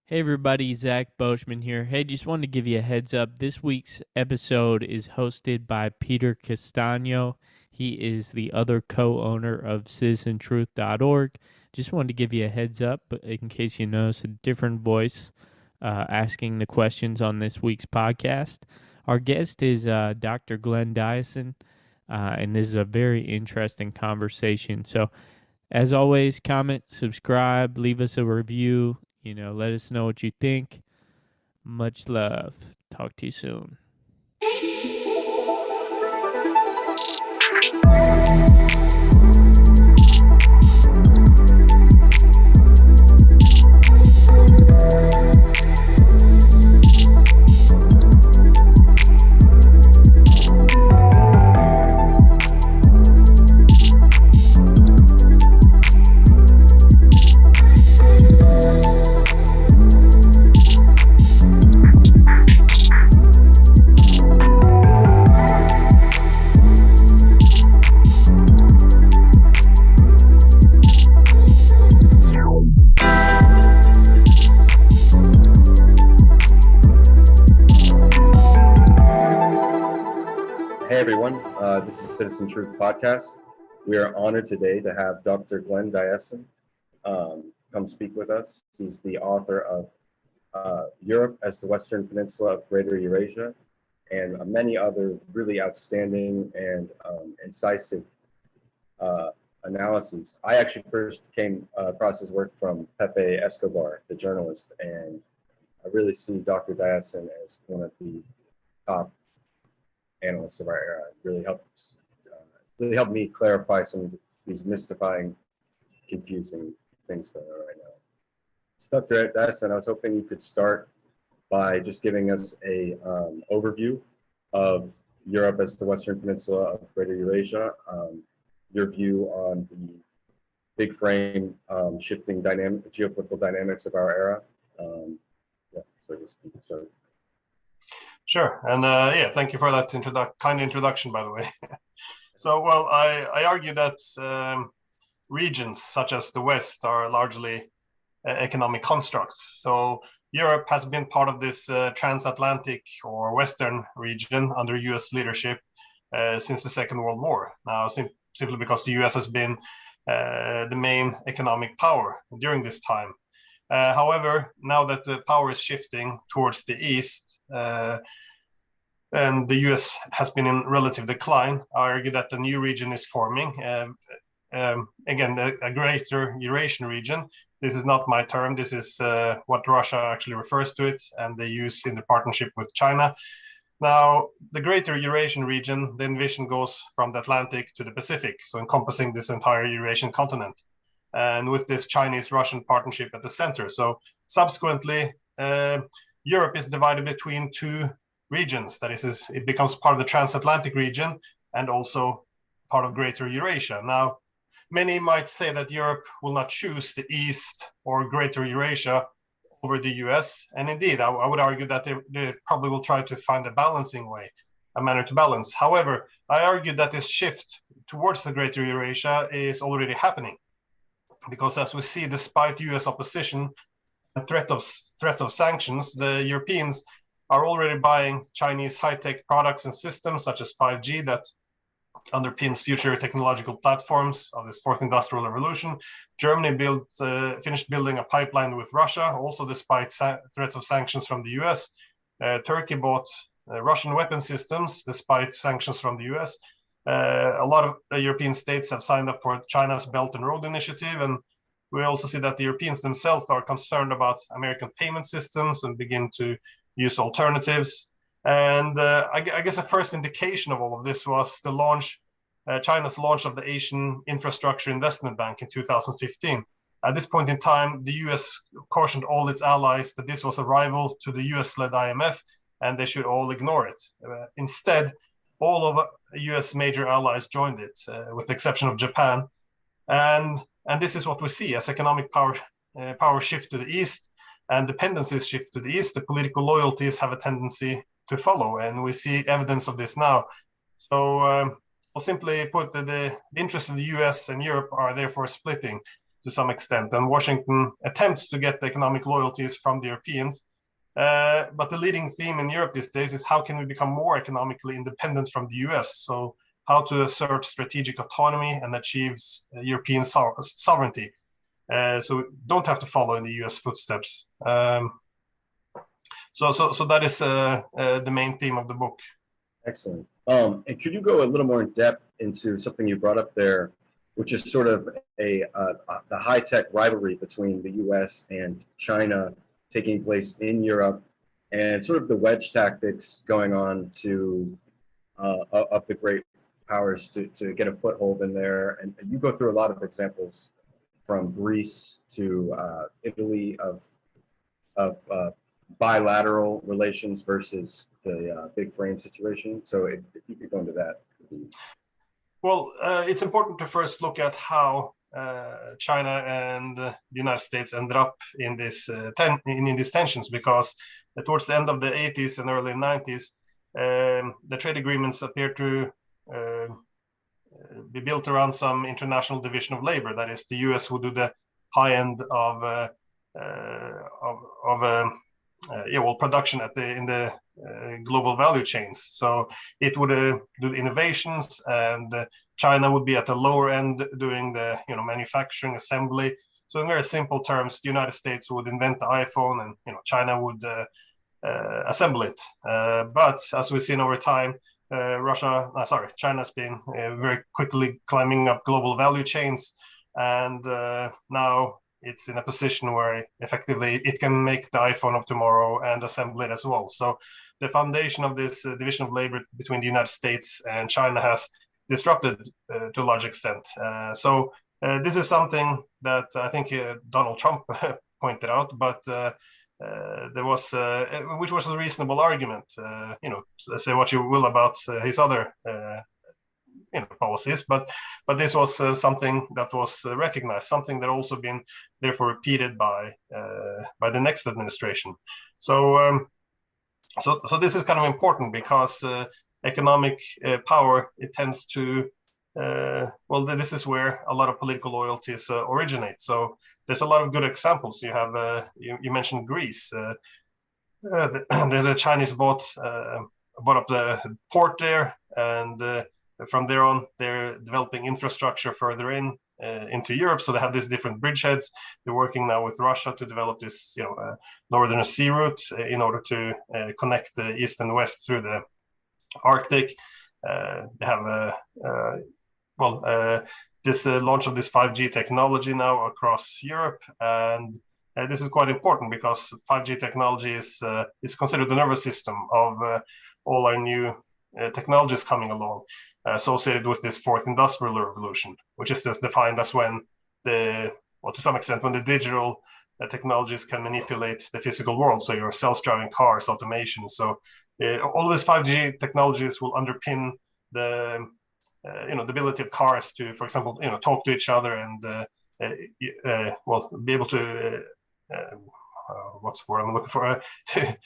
Hey everybody, Zach Boschman here. Hey, just wanted to give you a heads up. This week's episode is hosted by Peter Castano. He is the other co-owner of citizentruth.org. Just wanted to give you a heads up, but in case you notice a different voice asking the questions on this week's podcast. Our guest is Dr. Glenn Diesen, and this is a very interesting conversation. So as always, comment, subscribe, leave us a review. Let us know what you think. Much love. Talk to you soon. Hey everyone, this is Citizen Truth Podcast. We are honored today to have Dr. Glenn Diesen come speak with us. He's the author of Europe as the Western Peninsula of Greater Eurasia and many other really outstanding and incisive analyses. I actually first came across his work from Pepe Escobar, the journalist, and I really see Dr. Diesen as one of the top analysts of our era. Really helped me clarify some of these mystifying, confusing things going on right now. So Dr. Diesen, I was hoping you could start by just giving us a overview of Europe as the Western Peninsula of Greater Eurasia, your view on the big frame shifting geopolitical dynamics of our era. So I guess you can start. Sure, and thank you for that kind introduction, by the way. So, well, I argue that regions such as the West are largely economic constructs. So Europe has been part of this transatlantic or Western region under US leadership since the Second World War. Now, simply because the US has been the main economic power during this time. However, now that the power is shifting towards the east, and the US has been in relative decline, I argue that the new region is forming. Again, a greater Eurasian region. This is not my term. This is what Russia actually refers to it, and they use in the partnership with China. Now, the greater Eurasian region, the envision goes from the Atlantic to the Pacific, so encompassing this entire Eurasian continent. And with this Chinese-Russian partnership at the center. So subsequently, Europe is divided between two regions. That is, it becomes part of the transatlantic region and also part of Greater Eurasia. Now, many might say that Europe will not choose the East or Greater Eurasia over the US. And indeed, I would argue that they probably will try to find a balancing way, a manner to balance. However, I argue that this shift towards the Greater Eurasia is already happening. Because as we see, despite US opposition and threats of sanctions, the Europeans are already buying Chinese high-tech products and systems such as 5G that underpins future technological platforms of this fourth industrial revolution. Germany finished building a pipeline with Russia, also despite threats of sanctions from the US. Turkey bought Russian weapon systems despite sanctions from the US. A lot of European states have signed up for China's Belt and Road Initiative, and we also see that the Europeans themselves are concerned about American payment systems and begin to use alternatives. And I guess the first indication of all of this was the China's launch of the Asian Infrastructure Investment Bank in 2015. At this point in time, the US cautioned all its allies that this was a rival to the US-led IMF, and they should all ignore it. Instead, all of US major allies joined it, with the exception of Japan. And this is what we see as economic power shift to the east and dependencies shift to the east. The political loyalties have a tendency to follow, and we see evidence of this now. So, simply put, the interests of the US and Europe are therefore splitting. to some extent, and Washington attempts to get the economic loyalties from the Europeans. But the leading theme in Europe these days is how can we become more economically independent from the US? So how to assert strategic autonomy and achieve European sovereignty. So we don't have to follow in the US footsteps. So that is the main theme of the book. Excellent. And could you go a little more in depth into something you brought up there, which is sort of the high-tech rivalry between the U.S. and China taking place in Europe, and sort of the wedge tactics going on to of the great powers to get a foothold in there. And you go through a lot of examples from Greece to Italy of bilateral relations versus the big frame situation. So if you could go into that. Well, it's important to first look at how China and the United States ended up in this in these tensions, because towards the end of the 80s and early 90s, the trade agreements appear to be built around some international division of labor. That is, the U.S. would do the high end of production in the global value chains. So it would do the innovations, and China would be at the lower end doing the manufacturing, assembly. So in very simple terms, the United States would invent the iPhone, and China would assemble it. But as we've seen over time, China's been very quickly climbing up global value chains, and now it's in a position where effectively it can make the iPhone of tomorrow and assemble it as well. So the foundation of this division of labor between the United States and China has disrupted to a large extent. So this is something that I think Donald Trump pointed out, but there was, which was a reasonable argument. Say what you will about his other policies, but this was something that was recognized, something that also been therefore repeated by the next administration. So this is kind of important, because economic power, it tends to this is where a lot of political loyalties originate. So there's a lot of good examples. You have you mentioned Greece. The Chinese bought up the port there, and from there on, they're developing infrastructure further into Europe. So they have these different bridgeheads. They're working now with Russia to develop this, northern sea route in order to connect the east and west through the Arctic. They have this launch of this 5G technology now across Europe, and this is quite important because 5G technology is considered the nervous system of all our new technologies coming along, associated with this fourth industrial revolution, which is just defined as when to some extent, when the digital technologies can manipulate the physical world. So your self-driving cars, automation. So all of these 5G technologies will underpin the the ability of cars to, for example, talk to each other and be able to what's the word I'm looking for, to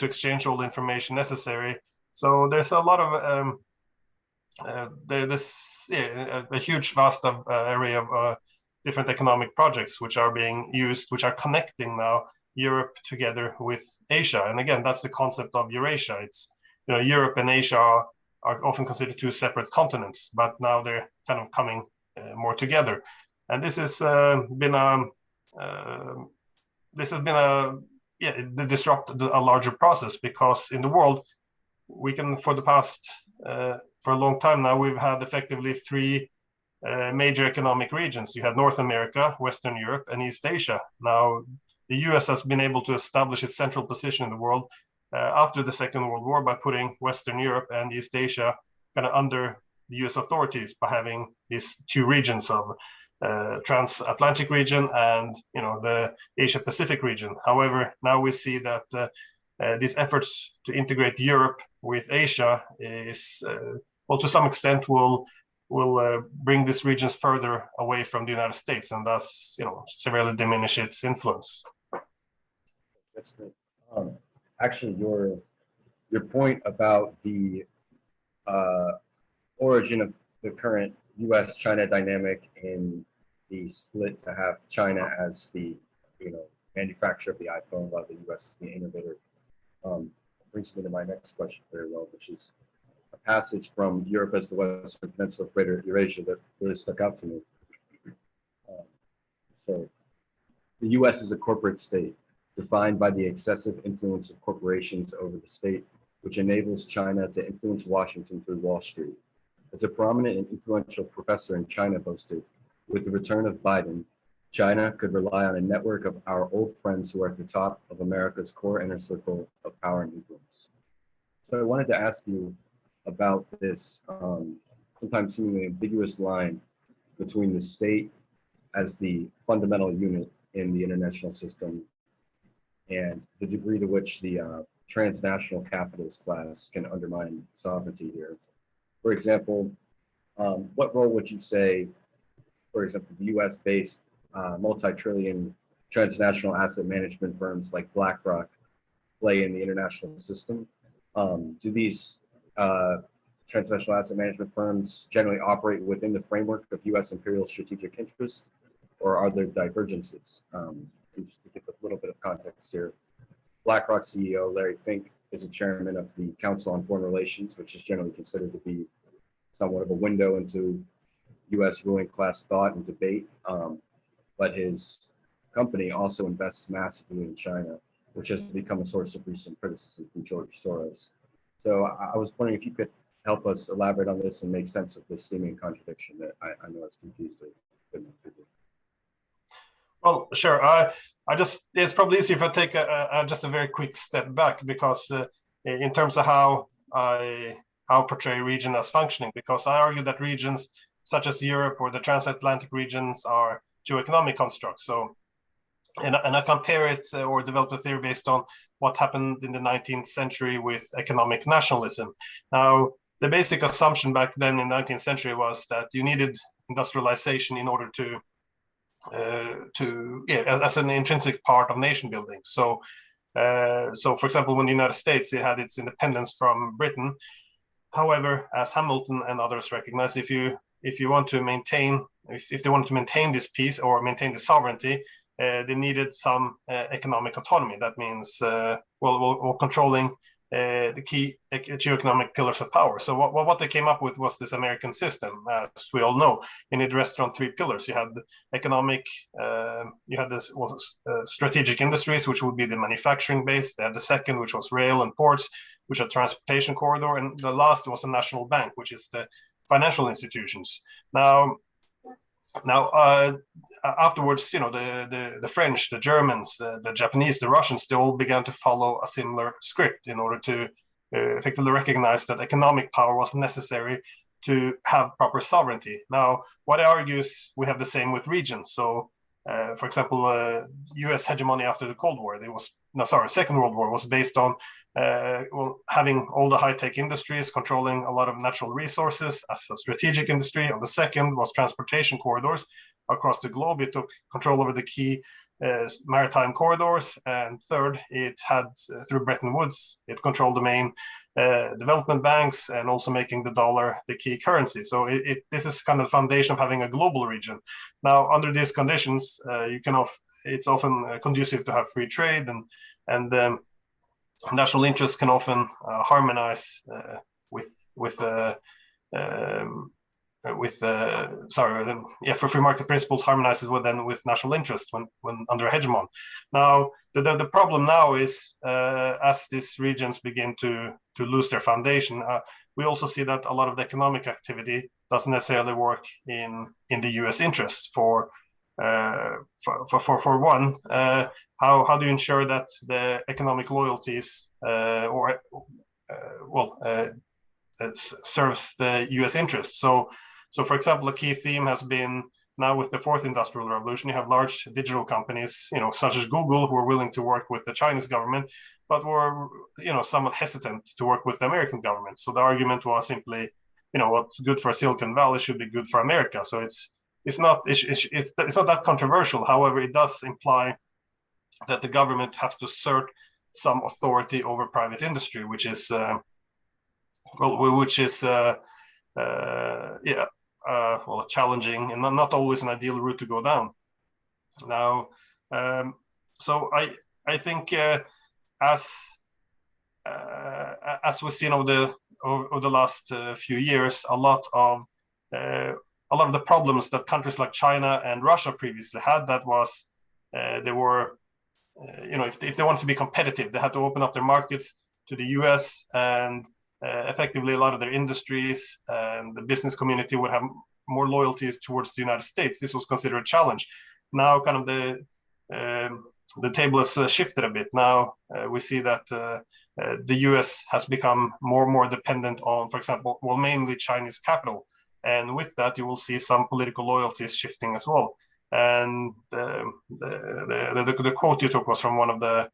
exchange all the information necessary. So there's a lot of a huge vast array of different economic projects which are being used, which are connecting now Europe together with Asia. And again, that's the concept of Eurasia. It's Europe and Asia are often considered two separate continents, but now they're kind of coming more together. And this has been disrupted a larger process, because in the world we can, for a long time now, we've had effectively three major economic regions. You had North America, Western Europe, and East Asia. Now the US has been able to establish its central position in the world after the Second World War by putting Western Europe and East Asia kind of under the US authorities, by having these two regions of transatlantic region and the Asia Pacific region. However, now we see that these efforts to integrate Europe with Asia is to some extent will bring these regions further away from the United States, and thus severely diminish its influence. That's great. Actually, your point about the origin of the current U.S.-China dynamic in the split to have China as the manufacturer of the iPhone, while the U.S. is the innovator, brings me to my next question very well, which is a passage from Europe as the Western Peninsula of Greater Eurasia that really stuck out to me. So the U.S. is a corporate state defined by the excessive influence of corporations over the state, which enables China to influence Washington through Wall Street. As a prominent and influential professor in China boasted, with the return of Biden, China could rely on a network of our old friends who are at the top of America's core inner circle of power and influence. So I wanted to ask you about this sometimes seemingly ambiguous line between the state as the fundamental unit in the international system and the degree to which the transnational capitalist class can undermine sovereignty here. For example, what role would you say, for example, the US-based multi-trillion transnational asset management firms like BlackRock play in the international system? Do these transnational asset management firms generally operate within the framework of US imperial strategic interests, or are there divergences? Just to give a little bit of context here, BlackRock CEO Larry Fink is a chairman of the Council on Foreign Relations, which is generally considered to be somewhat of a window into US ruling class thought and debate. But his company also invests massively in China, which has become a source of recent criticism from George Soros. So I was wondering if you could help us elaborate on this and make sense of this seeming contradiction that I know is confused. Well, sure. It's probably easier if I take just a very quick step back, because in terms of how I portray region as functioning, because I argue that regions such as Europe or the transatlantic regions are geoeconomic constructs. So, and I compare it or develop a theory based on what happened in the 19th century with economic nationalism. Now, the basic assumption back then in the 19th century was that you needed industrialization in order to as an intrinsic part of nation building. So, for example, when the United States, it had its independence from Britain. However, as Hamilton and others recognize, if you want to maintain, if they wanted to maintain this peace or maintain the sovereignty, they needed some economic autonomy. That means controlling the key geoeconomic pillars of power. So what they came up with was this American system, as we all know, and it rested on three pillars. You had economic, you had this strategic industries, which would be the manufacturing base. They had the second, which was rail and ports, which are transportation corridor, and the last was a national bank, which is the financial institutions. Now, afterwards, the French, the Germans, the Japanese, the Russians, they all began to follow a similar script in order to effectively recognize that economic power was necessary to have proper sovereignty. Now, what I argue is we have the same with regions. So, for example, U.S. hegemony after the Cold War, Second World War was based on having all the high-tech industries controlling a lot of natural resources as a strategic industry. And the second was transportation corridors across the globe. It took control over the key maritime corridors. And third, it had, through Bretton Woods, it controlled the main development banks and also making the dollar the key currency. So this is kind of the foundation of having a global region. Now, under these conditions, it's often conducive to have free trade, and national interests can often harmonize for free market principles harmonizes with national interest when under a hegemon. Now, the problem now is as these regions begin to lose their foundation, we also see that a lot of the economic activity doesn't necessarily work in the U.S. interest. For one, how do you ensure that the economic loyalties serves the U.S. interest? So, for example, a key theme has been now with the fourth industrial revolution, you have large digital companies, such as Google, who are willing to work with the Chinese government, but were, somewhat hesitant to work with the American government. So the argument was simply, what's good for Silicon Valley should be good for America. So it's not that controversial. However, it does imply that the government has to assert some authority over private industry, which is well, challenging and not always an ideal route to go down. Now, so I think as we've seen over the last few years, a lot of the problems that countries like China and Russia previously had, that was they were, if they wanted to be competitive, they had to open up their markets to the US, and effectively a lot of their industries and the business community would have more loyalties towards the United States. This was considered a challenge. Now kind of the table has shifted a bit. Now we see that the US has become more and more dependent on, for example, well, mainly Chinese capital. And with that, you will see some political loyalties shifting as well. And the quote you took was from one of the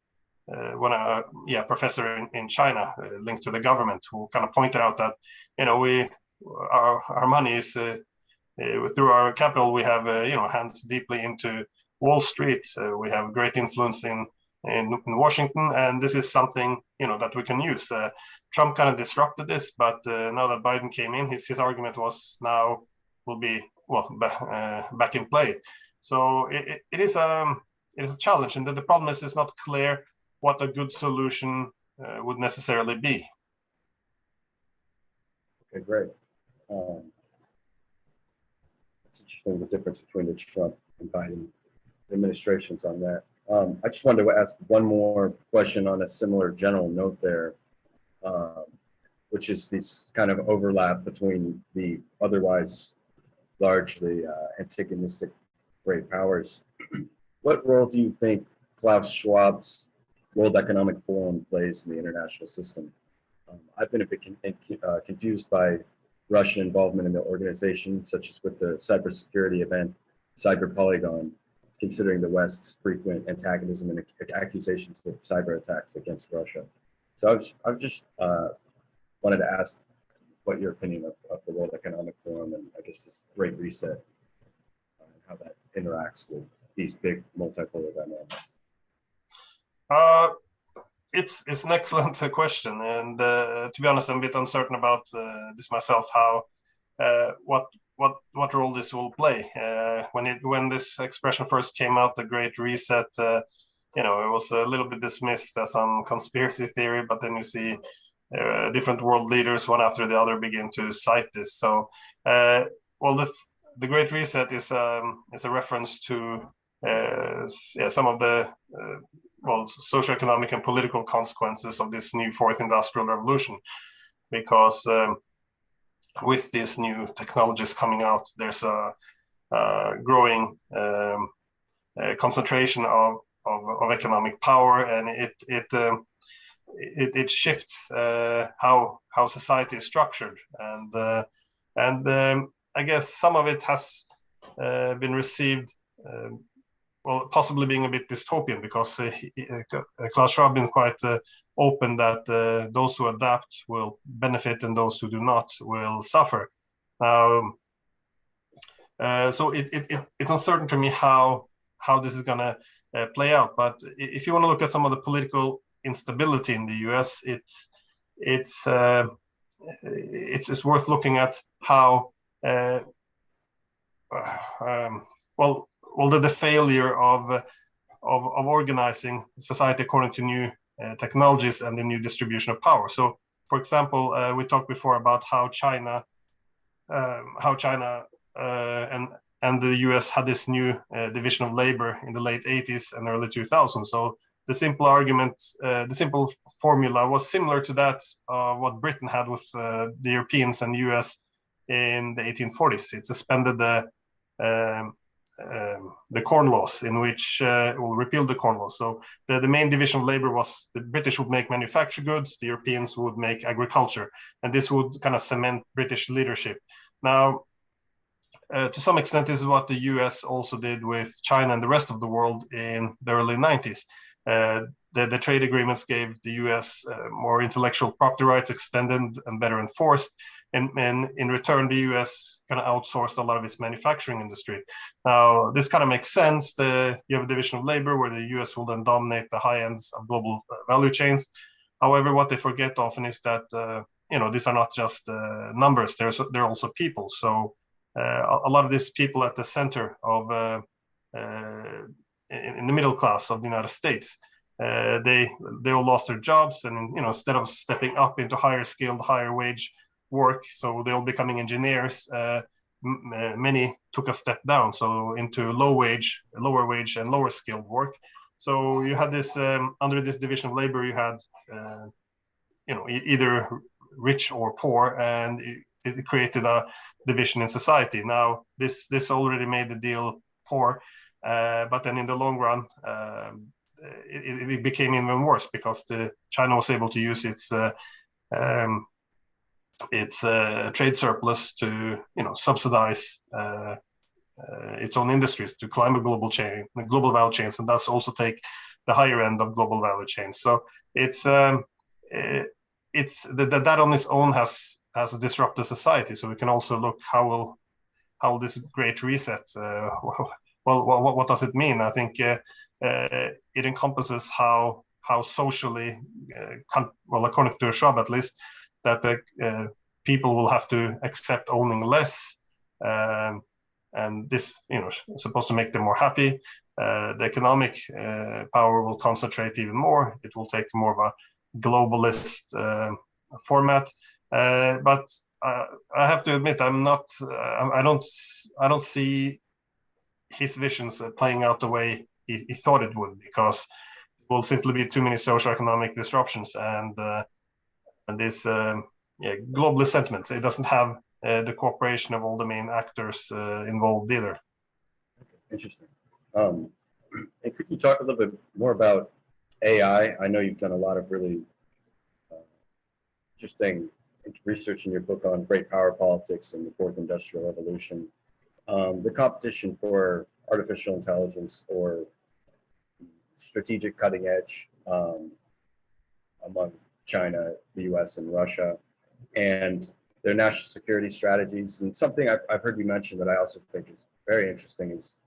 professor in China, linked to the government, who kind of pointed out that our money is through our capital, we have hands deeply into Wall Street. We have great influence in Washington, and this is something that we can use. Trump kind of disrupted this, but now that Biden came in, his argument was now will be back in play. So it is a challenge, and the problem is it's not clear what a good solution would necessarily be. Okay, great. It's interesting, the difference between the Trump and Biden administrations on that. I just wanted to ask one more question on a similar general note there, which is this kind of overlap between the otherwise largely antagonistic great powers. What role do you think Klaus Schwab's World Economic Forum plays in the international system? I've been a bit confused by Russian involvement in the organization, such as with the cybersecurity event, Cyber Polygon, considering the West's frequent antagonism and accusations of cyber attacks against Russia. So I've just wanted to ask what your opinion of the World Economic Forum and I guess this Great Reset, and how that interacts with these big multipolar dynamics. It's an excellent question, and to be honest, I'm a bit uncertain about this myself. How what role this will play? When this expression first came out, the Great Reset, it was a little bit dismissed as some conspiracy theory, but then you see different world leaders, one after the other, begin to cite this. So, the Great Reset is a reference to some of the socioeconomic and political consequences of this new fourth industrial revolution, because with these new technologies coming out, there's a growing concentration of economic power, and it shifts how society is structured, and I guess some of it has been received possibly being a bit dystopian, because Klaus Schwab been quite open that those who adapt will benefit and those who do not will suffer. So it's uncertain to me how this is going to play out. But if you want to look at some of the political instability in the US, it's worth looking at how the failure of organizing society according to new technologies and the new distribution of power. So, for example, we talked before about how China and the US had this new division of labor in the late 80s and early 2000s. So the simple argument, the simple formula was similar to that what Britain had with the Europeans and the US in the 1840s. It suspended the Corn Laws, in which repealed the Corn Laws. So the main division of labor was the British would make manufactured goods, the Europeans would make agriculture, and this would kind of cement British leadership. Now, to some extent, this is what the US also did with China and the rest of the world in the early 90s. The trade agreements gave the US more intellectual property rights, extended and better enforced. And in return, the US kind of outsourced a lot of its manufacturing industry. Now, this kind of makes sense. You have a division of labor where the US will then dominate the high ends of global value chains. However, what they forget often is that these are not just numbers. They're also people. So a lot of these people at the center of in the middle class of the United States, they all lost their jobs, and instead of stepping up into higher skilled, higher wage work, so they all becoming engineers, many took a step down, so into lower wage and lower skilled work. So you had this under this division of labor, you had either rich or poor, and it created a division in society. Now this already made the deal poor, but then in the long run, it became even worse because China was able to use its trade surplus to subsidize its own industries, to climb the global value chains, and thus also take the higher end of global value chains. So it's that on its own has disrupted society. So we can also look how this great reset. What does it mean? I think it encompasses how socially, according to Schwab at least, that the people will have to accept owning less, and this is supposed to make them more happy. The economic power will concentrate even more. It will take more of a globalist format, but I have to admit I don't see his visions playing out the way he thought it would, because it will simply be too many socioeconomic disruptions and this globalist sentiments. It doesn't have the cooperation of all the main actors involved either. Interesting. And could you talk a little bit more about AI? I know you've done a lot of really interesting research in your book on great power politics and the fourth industrial revolution. The competition for artificial intelligence or strategic cutting edge among China, the US, and Russia, and their national security strategies. And something I've heard you mention that I also think is very interesting is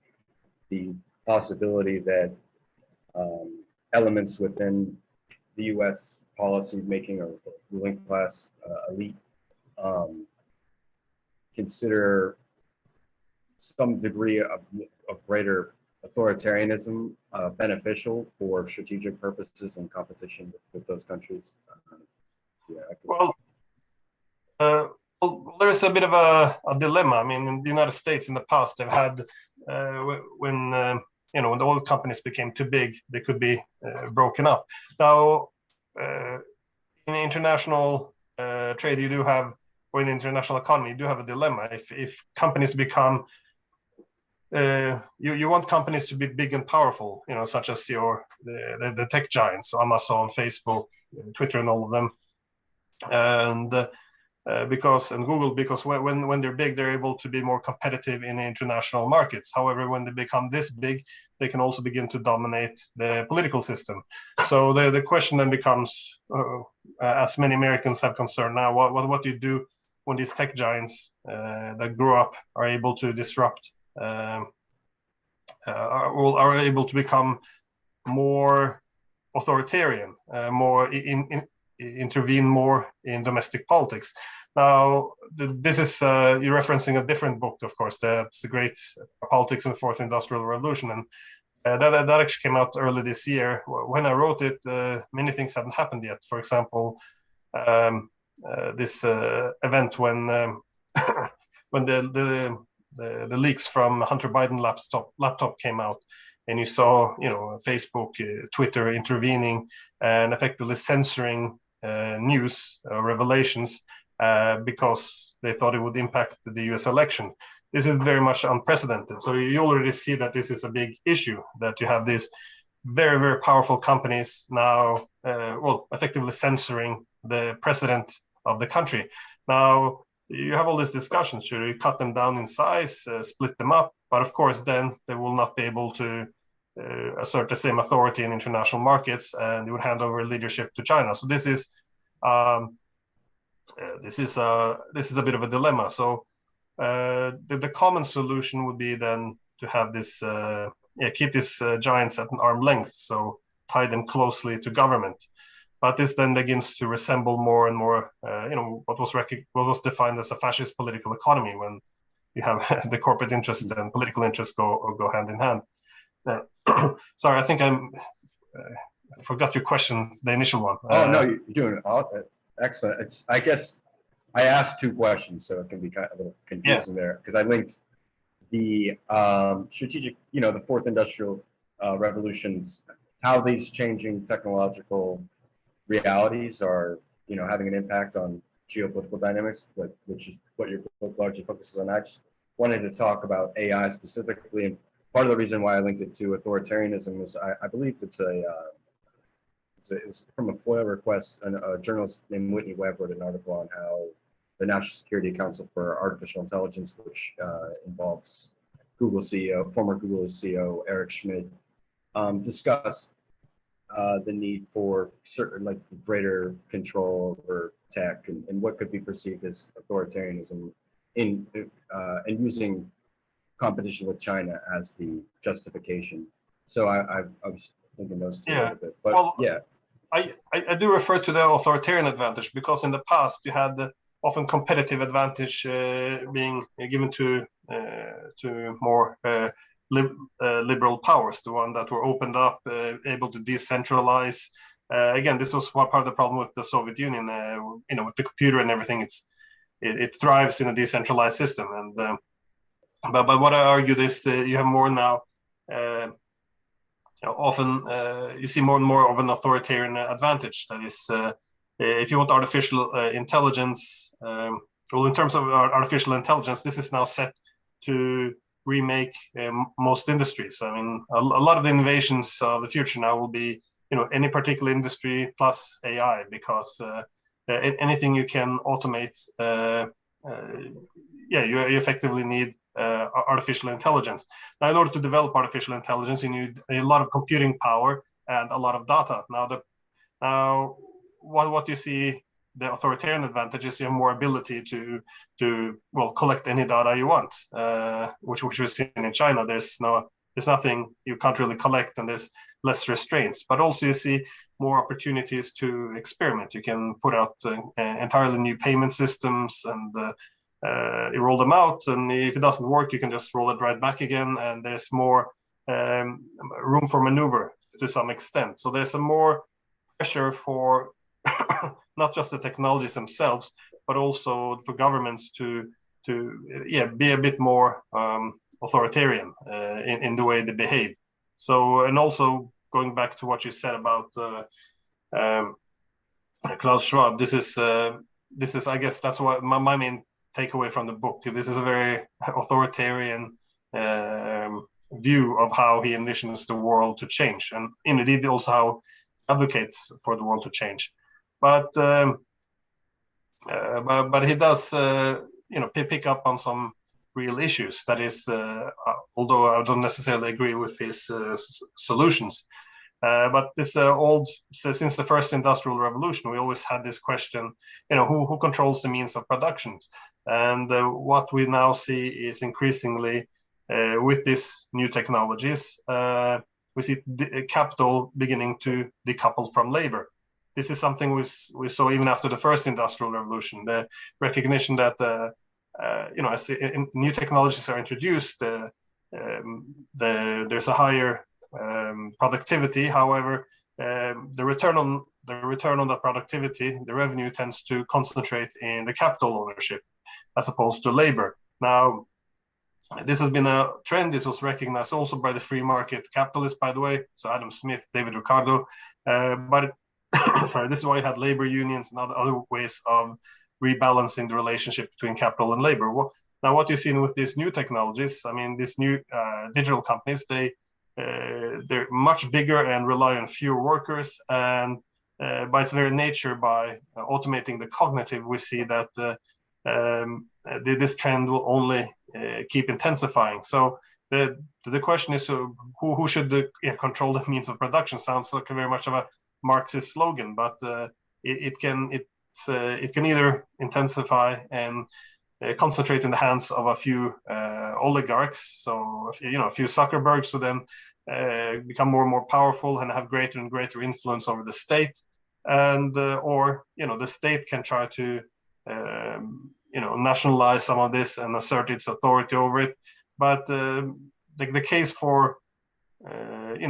the possibility that elements within the US policy making or ruling class elite consider some degree of greater authoritarianism beneficial for strategic purposes and competition with those countries. Well, there is a bit of a dilemma. I mean, in the United States in the past, they've had when the oil companies became too big, they could be broken up. Now, in international trade, you do have, or in the international economy, you do have a dilemma. If companies become you want companies to be big and powerful, such as the tech giants, Amazon, Facebook, Twitter, and all of them, and Google, because when they're big, they're able to be more competitive in international markets. However, when they become this big, they can also begin to dominate the political system. So the question then becomes, as many Americans have concern now, what do you do when these tech giants that grew up are able to disrupt, are able to become more authoritarian, more intervene more in domestic politics? Now, this is you're referencing a different book, of course. That's the Great Politics in the Fourth Industrial Revolution, and that actually came out early this year. When I wrote it, many things hadn't happened yet. For example, this event when when the leaks from Hunter Biden laptop came out, and you saw Facebook, Twitter intervening and effectively censoring news revelations because they thought it would impact the US election. This is very much unprecedented. So you already see that this is a big issue, that you have these very, very powerful companies now, effectively censoring the president of the country. Now, you have all these discussions. Should you cut them down in size, split them up? But of course, then they will not be able to assert the same authority in international markets, and you would hand over leadership to China. So this is a bit of a dilemma. So the common solution would be then to have this, keep these giants at an arm's length, so tie them closely to government. But this then begins to resemble more and more, what was defined as a fascist political economy, when you have the corporate interests and political interests go hand in hand. Sorry, I think I forgot your question, the initial one. Oh no, you're doing excellent. I guess I asked two questions, so it can be kind of a little confusing there, because I linked the strategic, the fourth industrial revolutions, how these changing technological realities are, having an impact on geopolitical dynamics, which is what your book largely focuses on. I just wanted to talk about AI specifically, and part of the reason why I linked it to authoritarianism is I believe it's from a FOIA request. A journalist named Whitney Webb wrote an article on how the National Security Council for Artificial Intelligence, which involves former Google CEO Eric Schmidt, discussed the need for certain greater control over tech and what could be perceived as authoritarianism and using competition with China as the justification. So I was thinking those two a little bit, but well, yeah. I do refer to the authoritarian advantage because in the past you had the often competitive advantage being given to more liberal powers, the one that were opened up, able to decentralize. Again, this was part of the problem with the Soviet Union. With the computer and everything, it thrives in a decentralized system. And but what I argue is you have more now. Often you see more and more of an authoritarian advantage. That is, if you want artificial intelligence, well, in terms of artificial intelligence, this is now set to remake most industries. I mean, a lot of the innovations of the future now will be, any particular industry plus AI, because anything you can automate, you effectively need artificial intelligence. Now, in order to develop artificial intelligence, you need a lot of computing power and a lot of data. Now, what you see, the authoritarian advantage is you have more ability to collect any data you want, which we've seen in China. There's nothing you can't really collect, and there's less restraints. But also you see more opportunities to experiment. You can put out entirely new payment systems and you roll them out, and if it doesn't work, you can just roll it right back again, and there's more room for maneuver to some extent. So there's a more pressure for not just the technologies themselves, but also for governments to be a bit more authoritarian in the way they behave. So, and also going back to what you said about Klaus Schwab, this is I guess that's what my main takeaway from the book. This is a very authoritarian view of how he envisions the world to change, and indeed also how he advocates for the world to change. But he does pick up on some real issues. That is, although I don't necessarily agree with his solutions. But this since the first industrial revolution, we always had this question, who controls the means of production? And what we now see is increasingly with these new technologies, we see capital beginning to decouple from labor. This is something we saw even after the first industrial revolution, the recognition that, as new technologies are introduced, there's a higher productivity. However, the return on that productivity, the revenue tends to concentrate in the capital ownership as opposed to labor. Now, this has been a trend. This was recognized also by the free market capitalists, by the way. So Adam Smith, David Ricardo, but this is why you had labor unions and other ways of rebalancing the relationship between capital and labor. Now, what you've seen with these new technologies, I mean, these new digital companies, they're much bigger and rely on fewer workers. And by its very nature, by automating the cognitive, we see that this trend will only keep intensifying. So the question is, who should control the means of production? Sounds like very much of a Marxist slogan, but it can either intensify and concentrate in the hands of a few oligarchs, so a few Zuckerbergs, who then become more and more powerful and have greater and greater influence over the state, and or the state can try to nationalize some of this and assert its authority over it. But the case for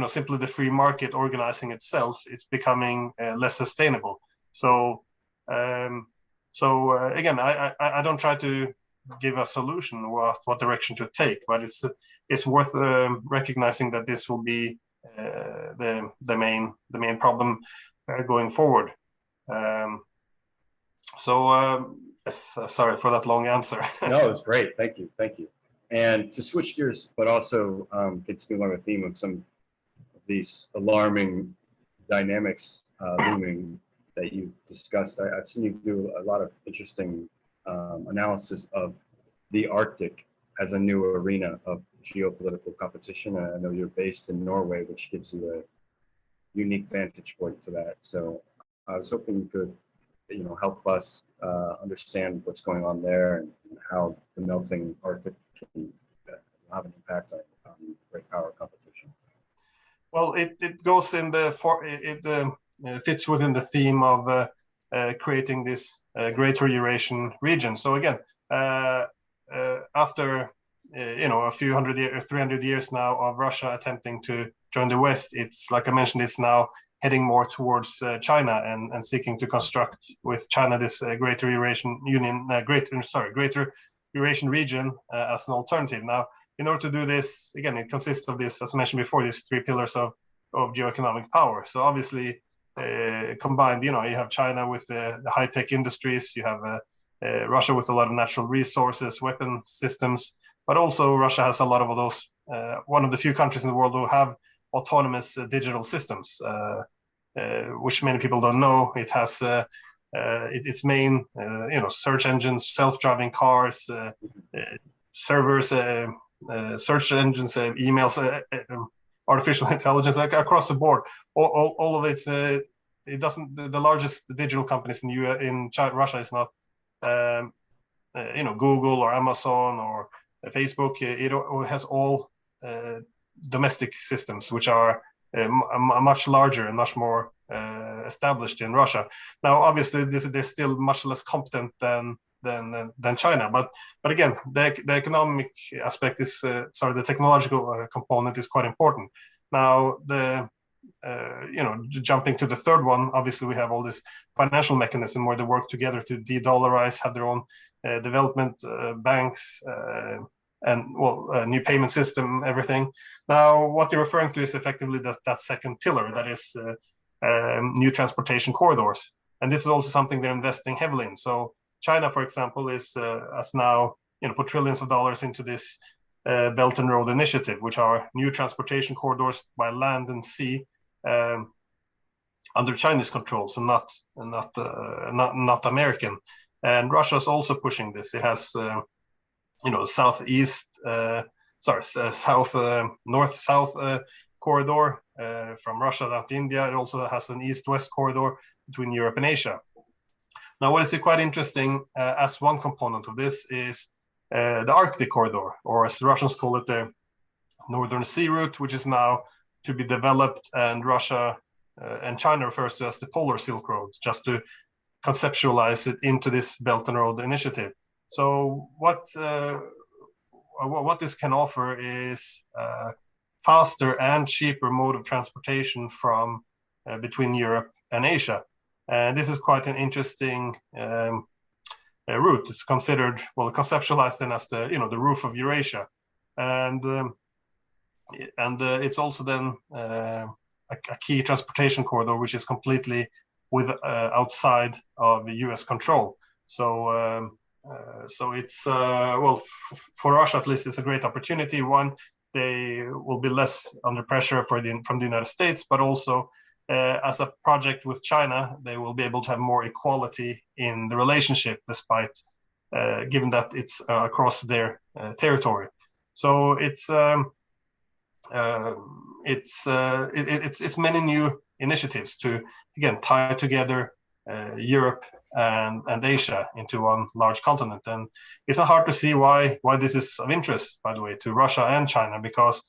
simply the free market organizing itself, it's becoming less sustainable. So again, I don't try to give a solution what direction to take, but it's worth recognizing that this will be the main problem going forward. Sorry for that long answer. No, it's great. Thank you. And to switch gears, but also continue along the theme of some of these alarming dynamics looming that you've discussed. I've seen you do a lot of interesting analysis of the Arctic as a new arena of geopolitical competition. I know you're based in Norway, which gives you a unique vantage point to that. So I was hoping you could, help us understand what's going on there and how the melting Arctic can have an impact on great power competition. Well, it goes in it fits within the theme of creating this greater Eurasian region. So again, after a few 300 years now of Russia attempting to join the West, it's like I mentioned, it's now heading more towards China and seeking to construct with China this greater Eurasian Union, greater Eurasian region as an alternative. Now, in order to do this, again, it consists of this, as I mentioned before, these three pillars of geoeconomic power. So obviously, combined, you have China with the high-tech industries, you have Russia with a lot of natural resources, weapon systems, but also Russia has a lot of those, one of the few countries in the world who have autonomous digital systems, which many people don't know. It has its main, search engines, self-driving cars, servers, search engines, emails, artificial intelligence, across the board. All of it. It doesn't. The largest digital companies in Russia is not, Google or Amazon or Facebook. It has all domestic systems, which are much larger and much more established in Russia. Now, obviously, they're still much less competent than China, but again, the economic aspect is the technological component is quite important. Now, jumping to the third one, obviously we have all this financial mechanism where they work together to de-dollarize, have their own development banks, and new payment system, everything. Now, what you're referring to is effectively that second pillar, that is new transportation corridors, and this is also something they're investing heavily in. So China, for example, has now put trillions of dollars into this Belt and Road Initiative, which are new transportation corridors by land and sea under Chinese control, so not American. And Russia is also pushing this. It has north-south corridor from Russia down to India. It also has an east-west corridor between Europe and Asia. Now, what is quite interesting as one component of this is the Arctic corridor, or as the Russians call it, the Northern Sea Route, which is now to be developed, and Russia and China refers to as the Polar Silk Road, just to conceptualize it into this Belt and Road Initiative. So what this can offer is faster and cheaper mode of transportation from between Europe and Asia. And this is quite an interesting route. It's considered, conceptualized then as the roof of Eurasia, and it's also then a key transportation corridor, which is completely outside of U.S. control. So it's for Russia at least, it's a great opportunity. One, they will be less under pressure from the United States, but also as a project with China, they will be able to have more equality in the relationship, despite given that it's across their territory. So it's many new initiatives to again tie together Europe and Asia into one large continent, and it's not hard to see why this is of interest, by the way, to Russia and China, because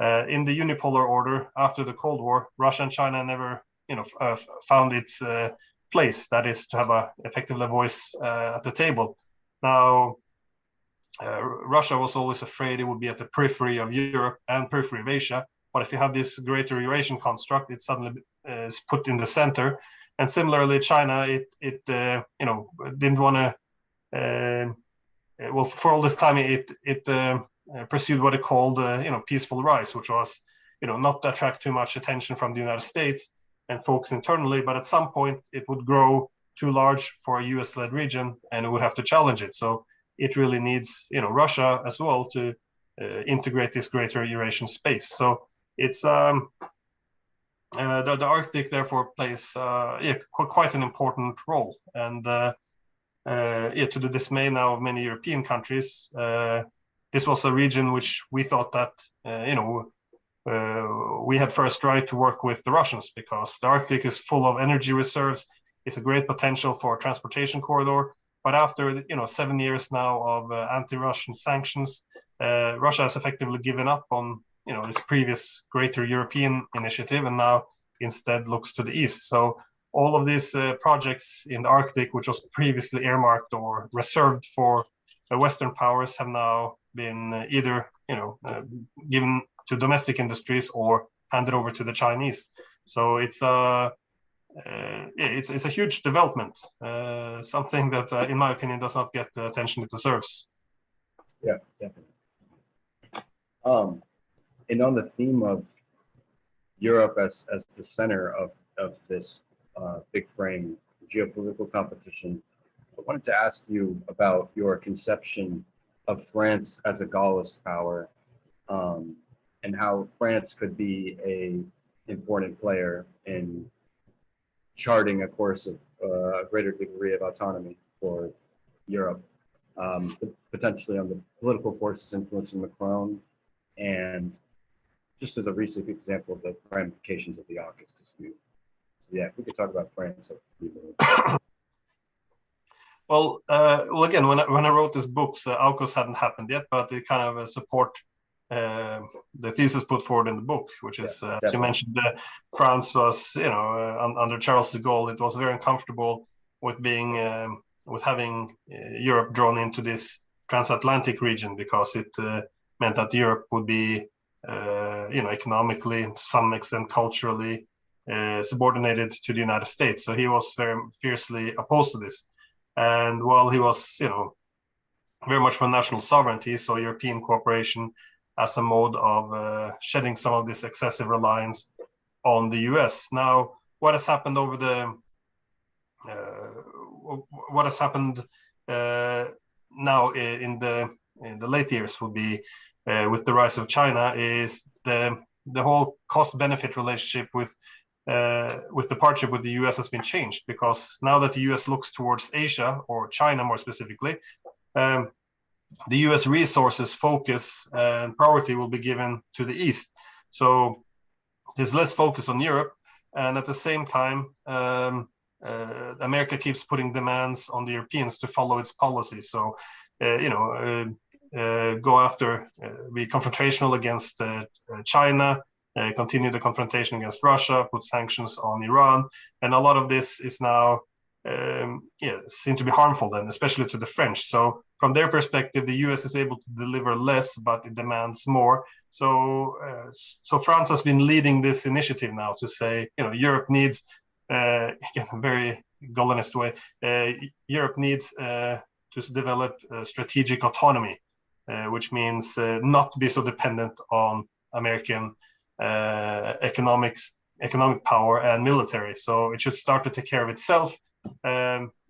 in the unipolar order after the Cold War, Russia and China never found its place, that is to have effectively a voice at the table. Now, Russia was always afraid it would be at the periphery of Europe and periphery of Asia. But if you have this greater Eurasian construct, it suddenly is put in the center. And similarly, China, it didn't want to. Well, for all this time, it pursued what it called peaceful rise, which was not to attract too much attention from the United States and focus internally, but at some point it would grow too large for a US-led region, and it would have to challenge it. So it really needs Russia as well to integrate this greater Eurasian space. So it's the Arctic therefore plays quite an important role, and to the dismay now of many European countries, this was a region which we thought that we had first tried to work with the Russians, because the Arctic is full of energy reserves. It's a great potential for a transportation corridor. But after 7 years now of anti-Russian sanctions, Russia has effectively given up on this previous greater European initiative, and now instead looks to the east. So all of these projects in the Arctic, which was previously earmarked or reserved for Western powers, have now been either given to domestic industries or handed over to the Chinese. So it's a huge development, something that, in my opinion, does not get the attention it deserves. Yeah, definitely. And on the theme of Europe as the center of this big frame geopolitical competition, I wanted to ask you about your conception of France as a Gaullist power, and how France could be an important player in charting a course of a greater degree of autonomy for Europe, potentially on the political forces influencing Macron, and just as a recent example of the ramifications of the AUKUS dispute. So yeah, if we could talk about France. Well, again, when I wrote this book, AUKUS hadn't happened yet, but it kind of support the thesis put forward in the book, which is, as you mentioned, France was, under Charles de Gaulle, it was very uncomfortable with being, with having Europe drawn into this transatlantic region, because it meant that Europe would be, economically, to some extent, culturally subordinated to the United States. So he was very fiercely opposed to this. And while he was, very much for national sovereignty, so European cooperation as a mode of shedding some of this excessive reliance on the US. Now, what has happened over the now in the late years would be with the rise of China is the whole cost-benefit relationship with the partnership with the US has been changed, because now that the US looks towards Asia, or China more specifically, the US resources, focus, and priority will be given to the East. So there's less focus on Europe, and at the same time, America keeps putting demands on the Europeans to follow its policies. So, go after, be confrontational against China, continue the confrontation against Russia, put sanctions on Iran, and a lot of this is now seem to be harmful then, especially to the French. So from their perspective, the US is able to deliver less, but it demands more. So France has been leading this initiative now to say, Europe needs, again, a very Gaullenist way, Europe needs to develop strategic autonomy, which means not to be so dependent on American economic power and military. So it should start to take care of itself,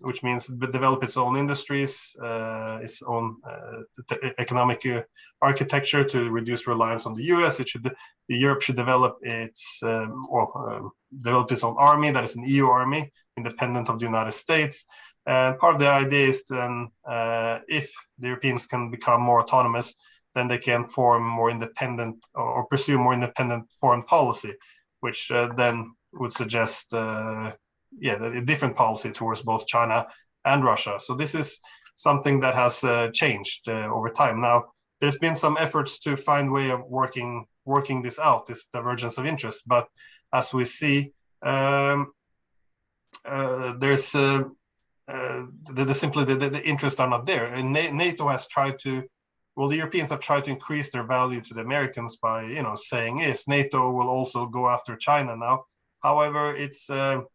which means develop its own industries, its own economic architecture to reduce reliance on the US. Europe should develop its develop its own army, that is an EU army, independent of the United States. And part of the idea is then, if the Europeans can become more autonomous, then they can form more independent or pursue more independent foreign policy, which then would suggest a different policy towards both China and Russia. So this is something that has changed over time. Now, there's been some efforts to find a way of working this out, this divergence of interest. But as we see, there's simply the interests are not there. And NATO has tried to, well, the Europeans have tried to increase their value to the Americans by, saying, yes, NATO will also go after China now. However, it's not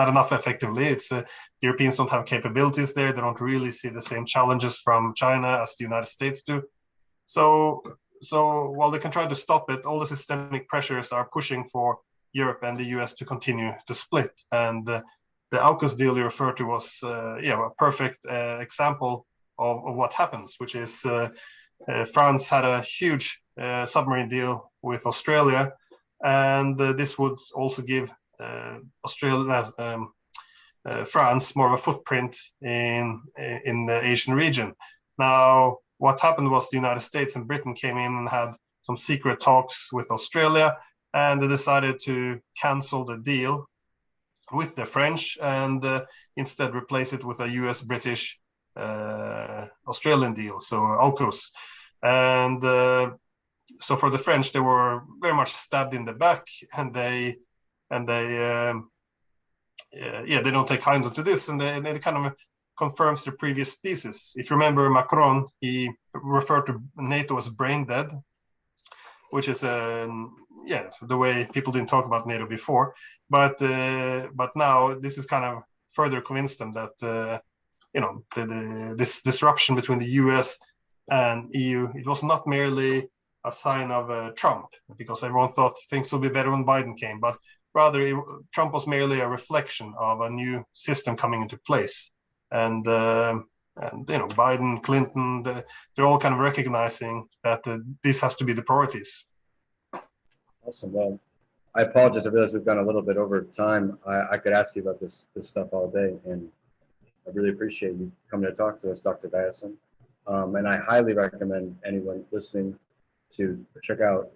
enough effectively. The Europeans don't have capabilities there. They don't really see the same challenges from China as the United States do. So while they can try to stop it, all the systemic pressures are pushing for Europe and the US to continue to split. And the AUKUS deal you referred to was a perfect example of what happens, which is France had a huge submarine deal with Australia, and this would also give France more of a footprint in the Asian region. Now, what happened was the United States and Britain came in and had some secret talks with Australia, and they decided to cancel the deal with the French and instead replace it with a US-British Australian deal, so AUKUS. And so for the French, they were very much stabbed in the back, and they don't take kindly to this, and they kind of confirms the previous thesis. If you remember Macron, he referred to NATO as brain dead, which is the way people didn't talk about NATO before. But now this is kind of further convinced them that this disruption between the US and EU, it was not merely a sign of Trump, because everyone thought things would be better when Biden came, but rather Trump was merely a reflection of a new system coming into place. And Biden, Clinton, they're all kind of recognizing that this has to be the priorities. Awesome. Well, I apologize. I realize we've gone a little bit over time. I could ask you about this stuff all day, and I really appreciate you coming to talk to us, Dr. Diesen. And I highly recommend anyone listening to check out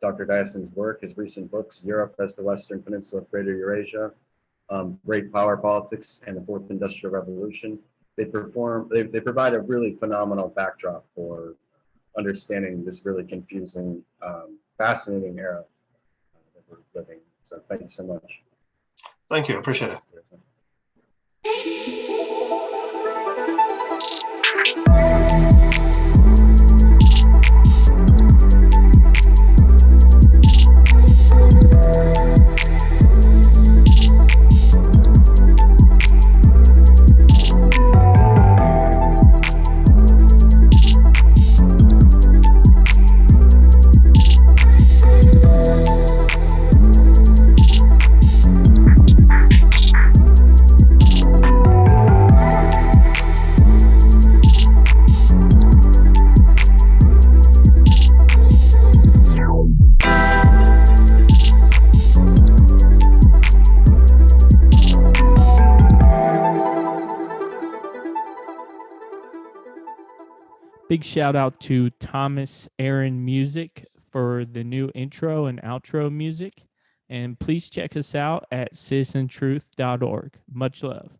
Dr. Diesen's work, his recent books, Europe as the Western Peninsula of Greater Eurasia, Great Power Politics, and the Fourth Industrial Revolution. They provide a really phenomenal backdrop for understanding this really confusing, fascinating era that we're living. So thank you so much. Thank you. I appreciate it. Big shout out to Thomas Aaron Music for the new intro and outro music. And please check us out at citizentruth.org. Much love.